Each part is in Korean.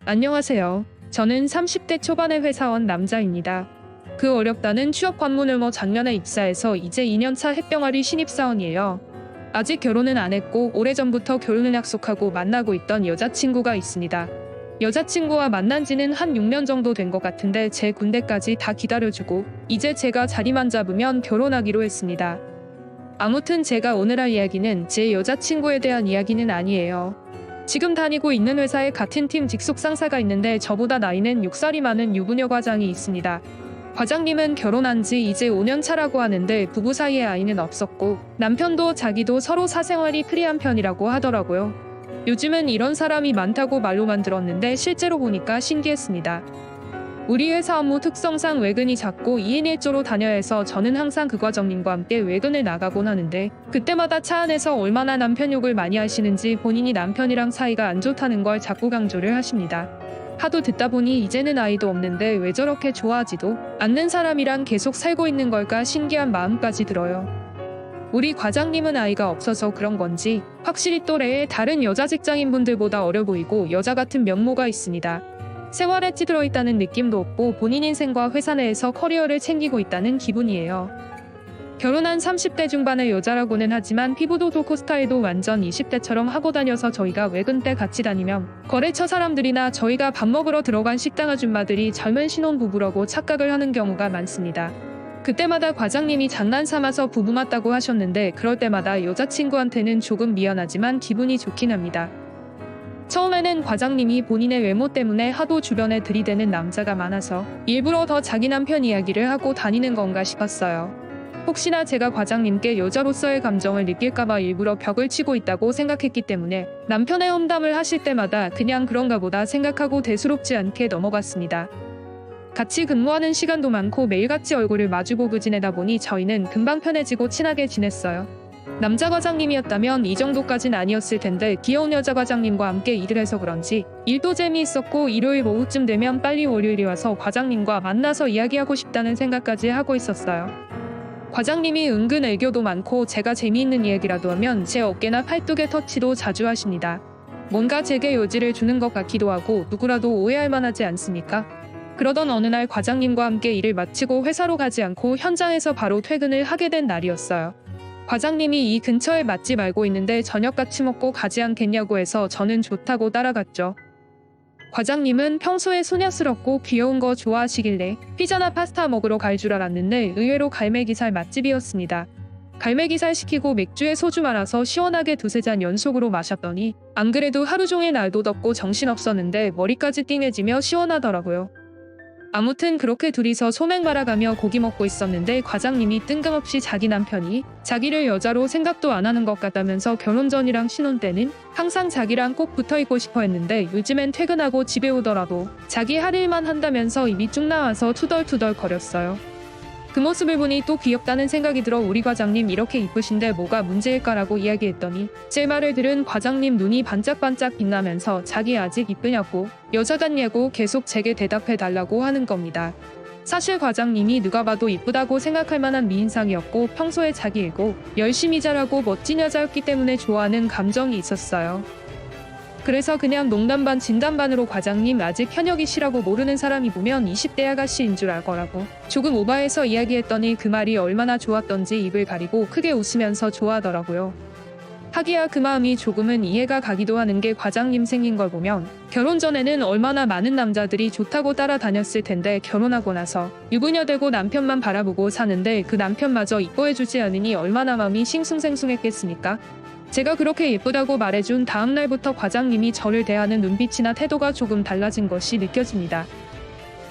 안녕하세요. 저는 30대 초반의 회사원 남자입니다. 그 어렵다는 취업 관문을 작년에 입사해서 이제 2년차 햇병아리 신입사원이에요. 아직 결혼은 안 했고 오래전부터 결혼을 약속하고 만나고 있던 여자친구가 있습니다. 여자친구와 만난 지는 한 6년 정도 된 것 같은데 제 군대까지 다 기다려주고 이제 제가 자리만 잡으면 결혼하기로 했습니다. 아무튼 제가 오늘 할 이야기는 제 여자친구에 대한 이야기는 아니에요. 지금 다니고 있는 회사에 같은 팀 직속 상사가 있는데 저보다 나이는 6살이 많은 유부녀 과장이 있습니다. 과장님은 결혼한 지 이제 5년 차라고 하는데 부부 사이에 아이는 없었고 남편도 자기도 서로 사생활이 프리한 편이라고 하더라고요. 요즘은 이런 사람이 많다고 말로만 들었는데 실제로 보니까 신기했습니다. 우리 회사 업무 특성상 외근이 잦고 2인 1조로 다녀야 해서 저는 항상 그 과장님과 함께 외근을 나가곤 하는데 그때마다 차 안에서 얼마나 남편 욕을 많이 하시는지 본인이 남편이랑 사이가 안 좋다는 걸 자꾸 강조를 하십니다. 하도 듣다 보니 이제는 아이도 없는데 왜 저렇게 좋아하지도 않는 사람이랑 계속 살고 있는 걸까 신기한 마음까지 들어요. 우리 과장님은 아이가 없어서 그런 건지 확실히 또래의 다른 여자 직장인분들보다 어려 보이고 여자 같은 면모가 있습니다. 세월에 찌들어 있다는 느낌도 없고 본인 인생과 회사 내에서 커리어를 챙기고 있다는 기분이에요. 결혼한 30대 중반의 여자라고는 하지만 피부도 좋고 스타일도 완전 20대처럼 하고 다녀서 저희가 외근 때 같이 다니면 거래처 사람들이나 저희가 밥 먹으러 들어간 식당 아줌마들이 젊은 신혼부부라고 착각을 하는 경우가 많습니다. 그때마다 과장님이 장난 삼아서 부부 맞다고 하셨는데 그럴 때마다 여자친구한테는 조금 미안하지만 기분이 좋긴 합니다. 처음에는 과장님이 본인의 외모 때문에 하도 주변에 들이대는 남자가 많아서 일부러 더 자기 남편 이야기를 하고 다니는 건가 싶었어요. 혹시나 제가 과장님께 여자로서의 감정을 느낄까봐 일부러 벽을 치고 있다고 생각했기 때문에 남편의 험담을 하실 때마다 그냥 그런가 보다 생각하고 대수롭지 않게 넘어갔습니다. 같이 근무하는 시간도 많고 매일같이 얼굴을 마주보고 지내다 보니 저희는 금방 편해지고 친하게 지냈어요. 남자 과장님이었다면 이 정도까진 아니었을 텐데 귀여운 여자 과장님과 함께 일을 해서 그런지 일도 재미있었고 일요일 오후쯤 되면 빨리 월요일이 와서 과장님과 만나서 이야기하고 싶다는 생각까지 하고 있었어요. 과장님이 은근 애교도 많고 제가 재미있는 이야기라도 하면 제 어깨나 팔뚝에 터치도 자주 하십니다. 뭔가 제게 여지를 주는 것 같기도 하고 누구라도 오해할 만하지 않습니까? 그러던 어느 날 과장님과 함께 일을 마치고 회사로 가지 않고 현장에서 바로 퇴근을 하게 된 날이었어요. 과장님이 이 근처에 맛집 알고 있는데 저녁 같이 먹고 가지 않겠냐고 해서 저는 좋다고 따라갔죠. 과장님은 평소에 소녀스럽고 귀여운 거 좋아하시길래 피자나 파스타 먹으러 갈 줄 알았는데 의외로 갈매기살 맛집이었습니다. 갈매기살 시키고 맥주에 소주 말아서 시원하게 두세 잔 연속으로 마셨더니 안 그래도 하루 종일 날도 덥고 정신없었는데 머리까지 띵해지며 시원하더라고요. 아무튼 그렇게 둘이서 소맥 말아가며 고기 먹고 있었는데 과장님이 뜬금없이 자기 남편이 자기를 여자로 생각도 안 하는 것 같다면서 결혼 전이랑 신혼 때는 항상 자기랑 꼭 붙어있고 싶어 했는데 요즘엔 퇴근하고 집에 오더라도 자기 할 일만 한다면서 입이 쭉 나와서 투덜투덜 거렸어요. 그 모습을 보니 또 귀엽다는 생각이 들어 우리 과장님 이렇게 이쁘신데 뭐가 문제일까라고 이야기했더니 제 말을 들은 과장님 눈이 반짝반짝 빛나면서 자기 아직 이쁘냐고 여자 같냐고 계속 제게 대답해달라고 하는 겁니다. 사실 과장님이 누가 봐도 이쁘다고 생각할 만한 미인상이었고 평소에 자기 일고 열심히 잘하고 멋진 여자였기 때문에 좋아하는 감정이 있었어요. 그래서 그냥 농담 반 진담 반으로 과장님 아직 현역이시라고 모르는 사람이 보면 20대 아가씨인 줄 알 거라고 조금 오바해서 이야기했더니 그 말이 얼마나 좋았던지 입을 가리고 크게 웃으면서 좋아하더라고요. 하기야 그 마음이 조금은 이해가 가기도 하는 게 과장님 생긴 걸 보면 결혼 전에는 얼마나 많은 남자들이 좋다고 따라다녔을 텐데 결혼하고 나서 유부녀 되고 남편만 바라보고 사는데 그 남편마저 이뻐해주지 않으니 얼마나 마음이 싱숭생숭했겠습니까? 제가 그렇게 예쁘다고 말해준 다음 날부터 과장님이 저를 대하는 눈빛이나 태도가 조금 달라진 것이 느껴집니다.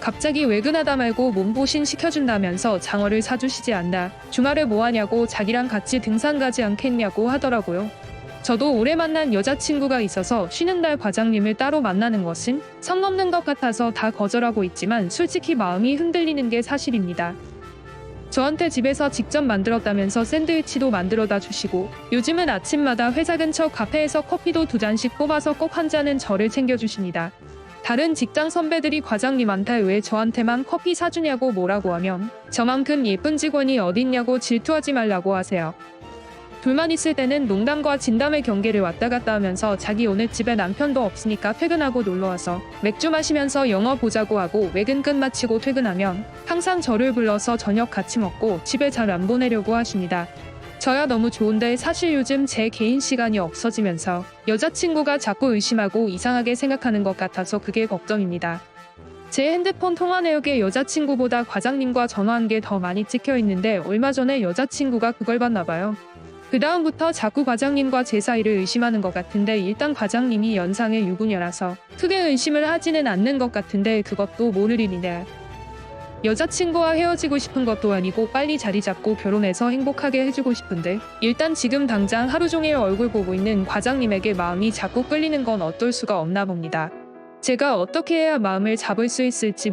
갑자기 외근하다 말고 몸보신 시켜준다면서 장어를 사주시지 않나, 주말에 뭐하냐고 자기랑 같이 등산 가지 않겠냐고 하더라고요. 저도 오래 만난 여자친구가 있어서 쉬는 날 과장님을 따로 만나는 것은 선 넘는 것 같아서 다 거절하고 있지만 솔직히 마음이 흔들리는 게 사실입니다. 저한테 집에서 직접 만들었다면서 샌드위치도 만들어다 주시고 요즘은 아침마다 회사 근처 카페에서 커피도 2잔씩 뽑아서 꼭 한 잔은 저를 챙겨주십니다. 다른 직장 선배들이 과장님한테 왜 저한테만 커피 사주냐고 뭐라고 하면 저만큼 예쁜 직원이 어딨냐고 질투하지 말라고 하세요. 둘만 있을 때는 농담과 진담의 경계를 왔다 갔다 하면서 자기 오늘 집에 남편도 없으니까 퇴근하고 놀러와서 맥주 마시면서 영화 보자고 하고 외근 끝마치고 퇴근하면 항상 저를 불러서 저녁 같이 먹고 집에 잘 안 보내려고 하십니다. 저야 너무 좋은데 사실 요즘 제 개인 시간이 없어지면서 여자친구가 자꾸 의심하고 이상하게 생각하는 것 같아서 그게 걱정입니다. 제 핸드폰 통화 내역에 여자친구보다 과장님과 전화한 게 더 많이 찍혀 있는데 얼마 전에 여자친구가 그걸 봤나 봐요. 그 다음부터 자꾸 과장님과 제 사이를 의심하는 것 같은데 일단 과장님이 연상의 유부녀라서 크게 의심을 하지는 않는 것 같은데 그것도 모를 일이네. 여자친구와 헤어지고 싶은 것도 아니고 빨리 자리 잡고 결혼해서 행복하게 해주고 싶은데 일단 지금 당장 하루 종일 얼굴 보고 있는 과장님에게 마음이 자꾸 끌리는 건 어떨 수가 없나 봅니다. 제가 어떻게 해야 마음을 잡을 수 있을지